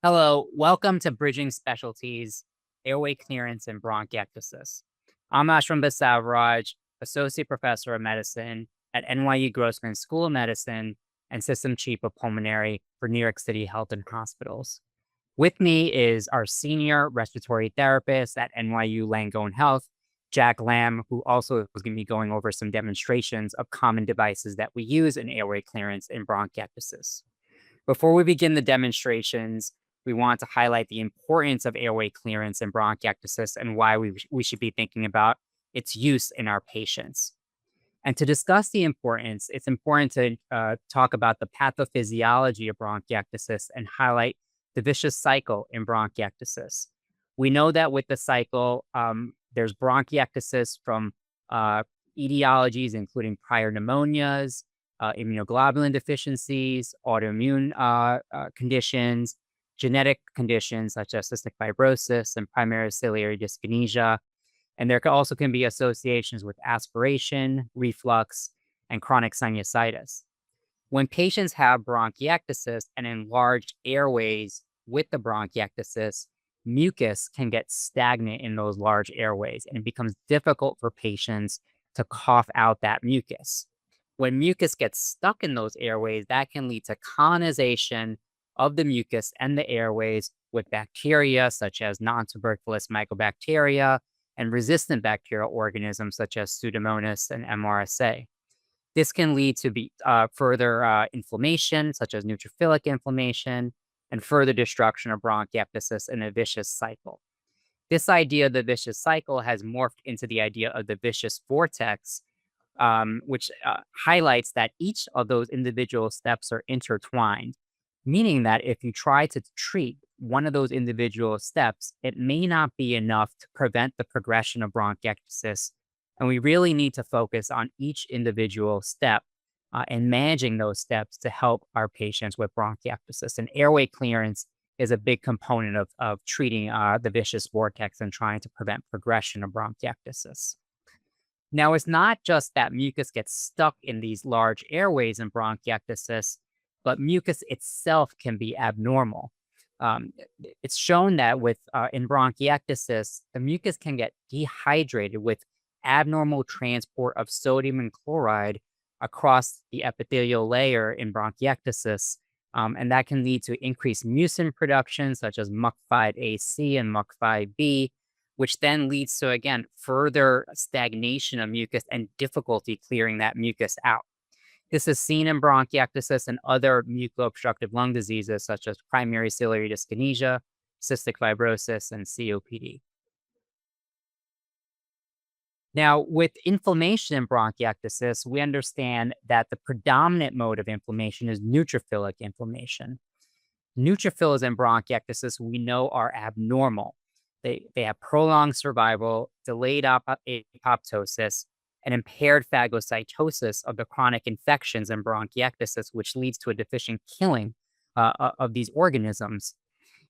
Hello, welcome to Bridging Specialties, Airway Clearance and Bronchiectasis. I'm Ashram Basavaraj, Associate Professor of Medicine at NYU Grossman School of Medicine and System Chief of Pulmonary for New York City Health and Hospitals. With me is our Senior Respiratory Therapist at NYU Langone Health, Jack Lamb, who also is going to be going over some demonstrations of common devices that we use in airway clearance and bronchiectasis. Before we begin the demonstrations, we want to highlight the importance of airway clearance and bronchiectasis and why we should be thinking about its use in our patients. And to discuss the importance, it's important to talk about the pathophysiology of bronchiectasis and highlight the vicious cycle in bronchiectasis. We know that with the cycle, there's bronchiectasis from etiologies, including prior pneumonias, immunoglobulin deficiencies, autoimmune conditions, genetic conditions such as cystic fibrosis and primary ciliary dyskinesia. And there also can be associations with aspiration, reflux, and chronic sinusitis. When patients have bronchiectasis and enlarged airways with the bronchiectasis, mucus can get stagnant in those large airways, and it becomes difficult for patients to cough out that mucus. When mucus gets stuck in those airways, that can lead to colonization of the mucus and the airways with bacteria such as non-tuberculous mycobacteria and resistant bacterial organisms such as Pseudomonas and MRSA. This can lead to further inflammation, such as neutrophilic inflammation, and further destruction of bronchiectasis in a vicious cycle. This idea of the vicious cycle has morphed into the idea of the vicious vortex, which highlights that each of those individual steps are intertwined, meaning that if you try to treat one of those individual steps, it may not be enough to prevent the progression of bronchiectasis. And we really need to focus on each individual step and managing those steps to help our patients with bronchiectasis. And airway clearance is a big component of treating the vicious vortex and trying to prevent progression of bronchiectasis. Now, it's not just that mucus gets stuck in these large airways in bronchiectasis, but mucus itself can be abnormal. It's shown that in bronchiectasis, the mucus can get dehydrated with abnormal transport of sodium and chloride across the epithelial layer in bronchiectasis. And that can lead to increased mucin production, such as MUC5AC and MUC5B, which then leads to, again, further stagnation of mucus and difficulty clearing that mucus out. This is seen in bronchiectasis and other muco-obstructive lung diseases, such as primary ciliary dyskinesia, cystic fibrosis, and COPD. Now, with inflammation in bronchiectasis, we understand that the predominant mode of inflammation is neutrophilic inflammation. Neutrophils in bronchiectasis, we know, are abnormal. They have prolonged survival, delayed apoptosis, and impaired phagocytosis of the chronic infections in bronchiectasis, which leads to a deficient killing of these organisms.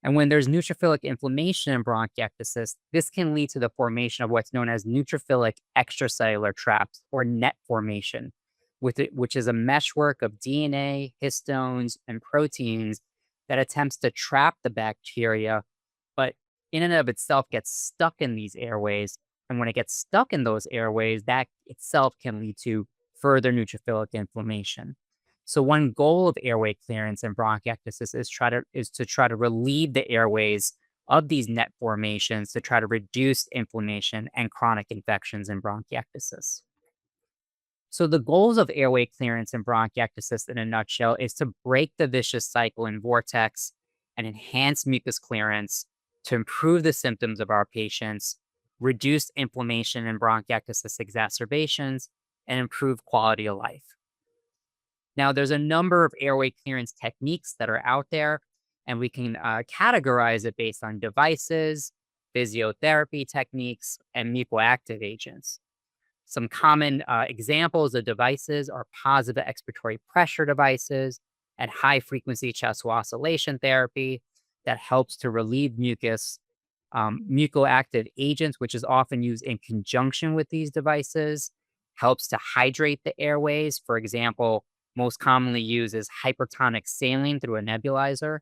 And when there's neutrophilic inflammation in bronchiectasis, this can lead to the formation of what's known as neutrophilic extracellular traps, or net formation, which is a meshwork of DNA, histones, and proteins that attempts to trap the bacteria, but in and of itself gets stuck in these airways. And when it gets stuck in those airways, that itself can lead to further neutrophilic inflammation. So one goal of airway clearance and bronchiectasis is to try to relieve the airways of these net formations to try to reduce inflammation and chronic infections in bronchiectasis. So the goals of airway clearance and bronchiectasis in a nutshell is to break the vicious cycle in vortex and enhance mucus clearance to improve the symptoms of our patients, reduce inflammation and bronchiectasis exacerbations, and improve quality of life. Now, there's a number of airway clearance techniques that are out there, and we can categorize it based on devices, physiotherapy techniques, and mucoactive agents. Some common examples of devices are positive expiratory pressure devices and high-frequency chest wall oscillation therapy that helps to relieve mucus. Mucoactive agents, which is often used in conjunction with these devices, helps to hydrate the airways. For example, most commonly used is hypertonic saline through a nebulizer.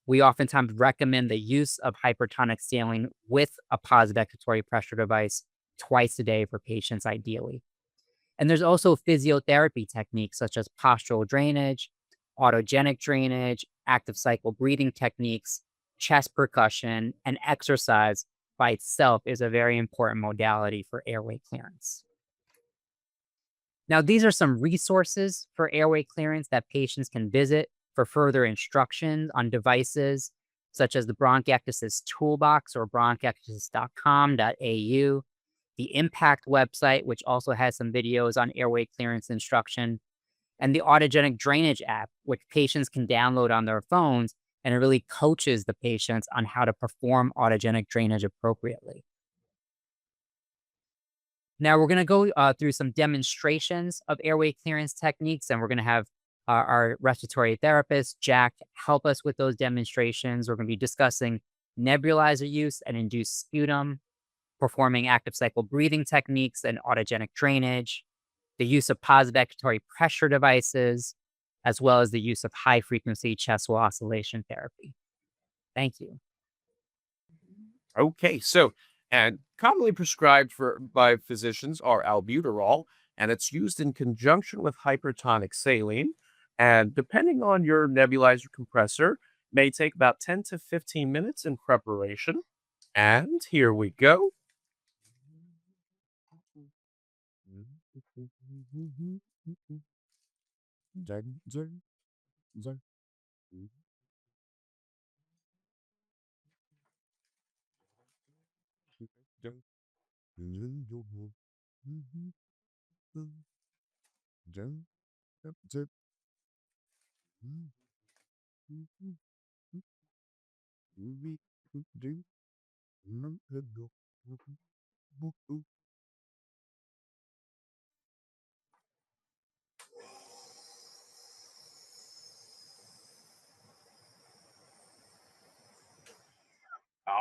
We oftentimes recommend the use of hypertonic saline with a positive expiratory pressure device twice a day for patients, ideally. And there's also physiotherapy techniques such as postural drainage, autogenic drainage, active cycle breathing techniques, chest percussion, and exercise by itself is a very important modality for airway clearance. Now, these are some resources for airway clearance that patients can visit for further instructions on devices such as the Bronchiectasis Toolbox or bronchiectasis.com.au, the Impact website, which also has some videos on airway clearance instruction, and the autogenic drainage app, which patients can download on their phones, and it really coaches the patients on how to perform autogenic drainage appropriately. Now we're going to go through some demonstrations of airway clearance techniques, and we're going to have our respiratory therapist, Jack, help us with those demonstrations. We're going to be discussing nebulizer use and induced sputum, performing active cycle breathing techniques and autogenic drainage, the use of positive expiratory pressure devices, as well as the use of high frequency chest wall oscillation therapy. Thank you. Okay, so and commonly prescribed for by physicians are albuterol, and it's used in conjunction with hypertonic saline. And depending on your nebulizer compressor, may take about 10 to 15 minutes in preparation. And here we go.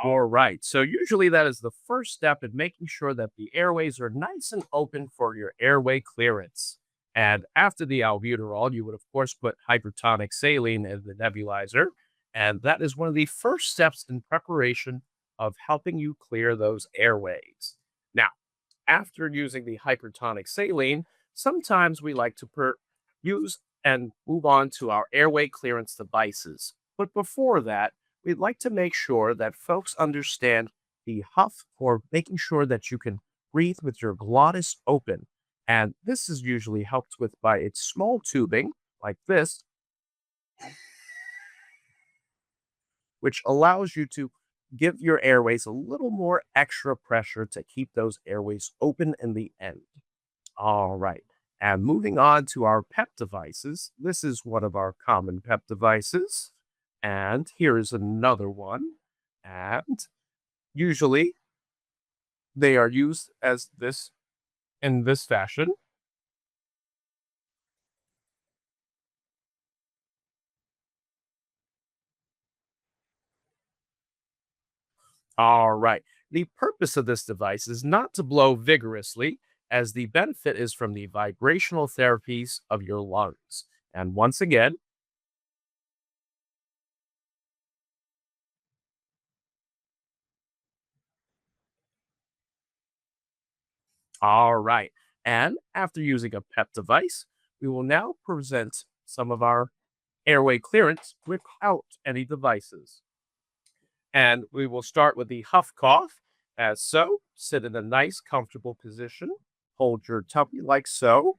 All right. So usually that is the first step in making sure that the airways are nice and open for your airway clearance. And after the albuterol, you would of course put hypertonic saline in the nebulizer. And that is one of the first steps in preparation of helping you clear those airways. Now, after using the hypertonic saline, sometimes we like to use and move on to our airway clearance devices. But before that, we'd like to make sure that folks understand the Huff for making sure that you can breathe with your glottis open. And this is usually helped with by its small tubing like this, which allows you to give your airways a little more extra pressure to keep those airways open in the end. All right. And moving on to our PEP devices, this is one of our common PEP devices. And here is another one. And usually they are used as this in this fashion. All right. The purpose of this device is not to blow vigorously, as the benefit is from the vibrational therapies of your lungs. And once again, all right. And after using a PEP device, we will now present some of our airway clearance without any devices. And we will start with the Huff cough, as so. Sit in a nice, comfortable position. Hold your tummy like so.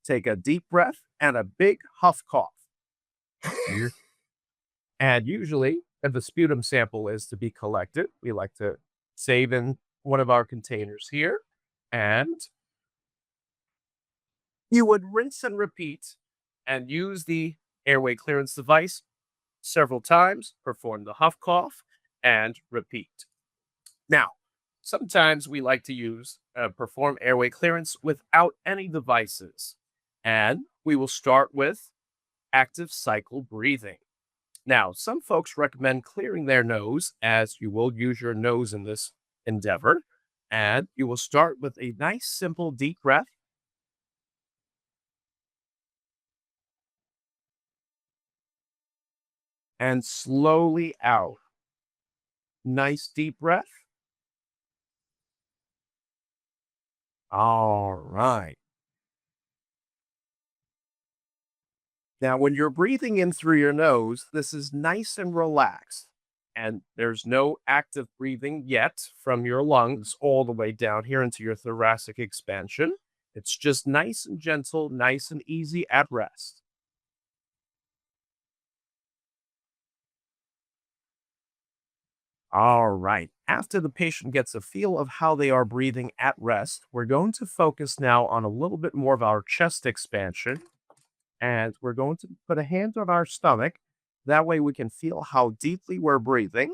Take a deep breath and a big Huff cough. And usually, if the sputum sample is to be collected, we like to save in one of our containers here. And you would rinse and repeat and use the airway clearance device several times, perform the Huff cough, and repeat. Now, sometimes we like to perform airway clearance without any devices. And we will start with active cycle breathing. Now, some folks recommend clearing their nose, as you will use your nose in this endeavor. And you will start with a nice, simple, deep breath. and slowly out. Nice deep breath. All right. Now, when you're breathing in through your nose, this is nice and relaxed. And there's no active breathing yet from your lungs all the way down here into your thoracic expansion. It's just nice and gentle, nice and easy at rest. All right. After the patient gets a feel of how they are breathing at rest, we're going to focus now on a little bit more of our chest expansion. And we're going to put a hand on our stomach. That way we can feel how deeply we're breathing.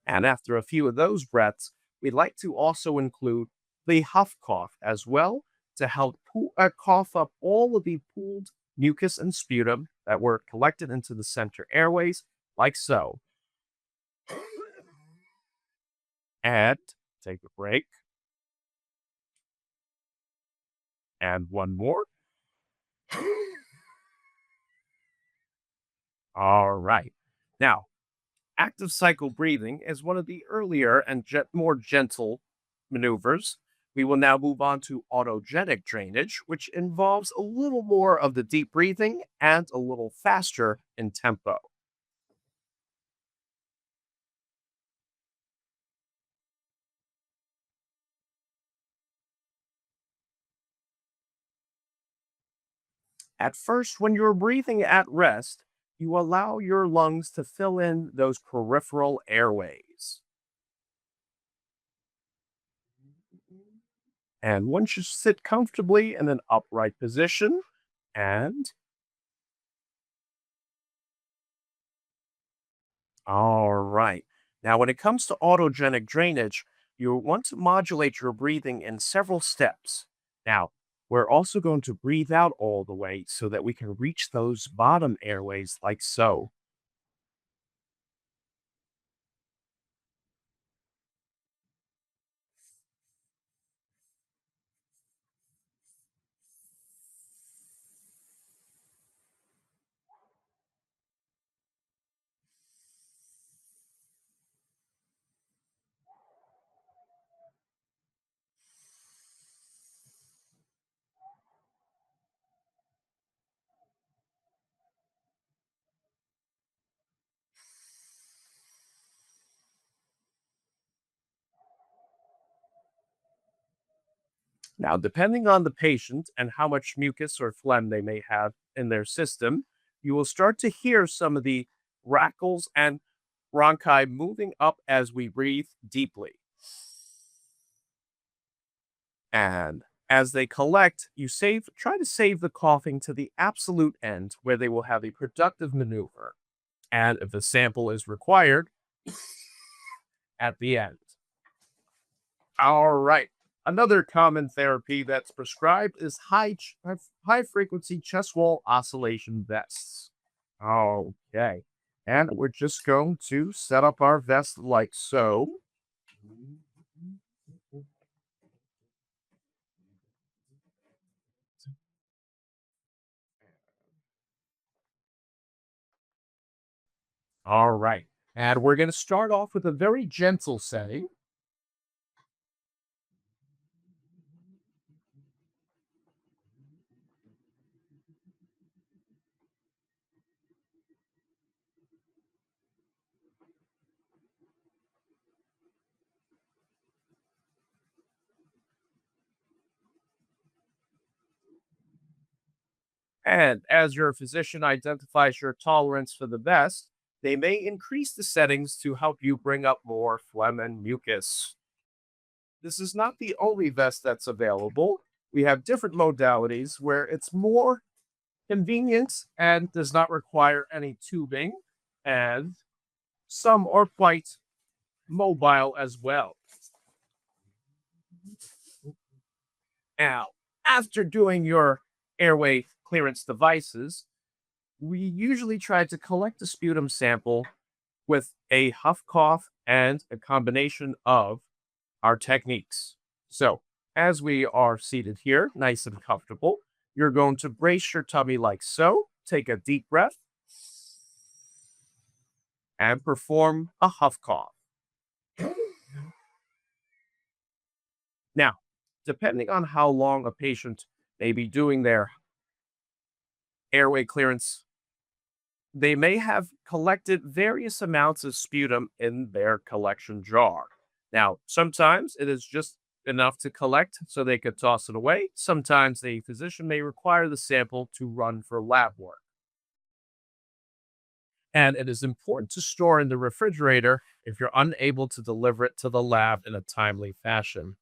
And after a few of those breaths, we'd like to also include the Huff cough as well to help cough up all of the pooled mucus and sputum that were collected into the center airways, like so. And take a break. And one more. All right. Now, active cycle breathing is one of the earlier and more gentle maneuvers. We will now move on to autogenic drainage, which involves a little more of the deep breathing and a little faster in tempo. At first, when you're breathing at rest, you allow your lungs to fill in those peripheral airways. And once you sit comfortably in an upright position, and all right. Now, when it comes to autogenic drainage, you want to modulate your breathing in several steps. Now, we're also going to breathe out all the way so that we can reach those bottom airways like so. Now, depending on the patient and how much mucus or phlegm they may have in their system, you will start to hear some of the rackles and bronchi moving up as we breathe deeply. And as they collect, try to save the coughing to the absolute end where they will have a productive maneuver. And if a sample is required, at the end. All right. Another common therapy that's prescribed is high frequency chest wall oscillation vests. Okay. And we're just going to set up our vest like so. All right. And we're going to start off with a very gentle setting. And as your physician identifies your tolerance for the vest, they may increase the settings to help you bring up more phlegm and mucus. This is not the only vest that's available. We have different modalities where it's more convenient and does not require any tubing, and some are quite mobile as well. Now, after doing your airway clearance devices, we usually try to collect the sputum sample with a huff cough and a combination of our techniques. So, as we are seated here, nice and comfortable, you're going to brace your tummy like so. Take a deep breath and perform a huff cough. Now, depending on how long a patient may be doing their airway clearance, they may have collected various amounts of sputum in their collection jar. Now, sometimes it is just enough to collect so they could toss it away. Sometimes the physician may require the sample to run for lab work. And it is important to store in the refrigerator if you're unable to deliver it to the lab in a timely fashion.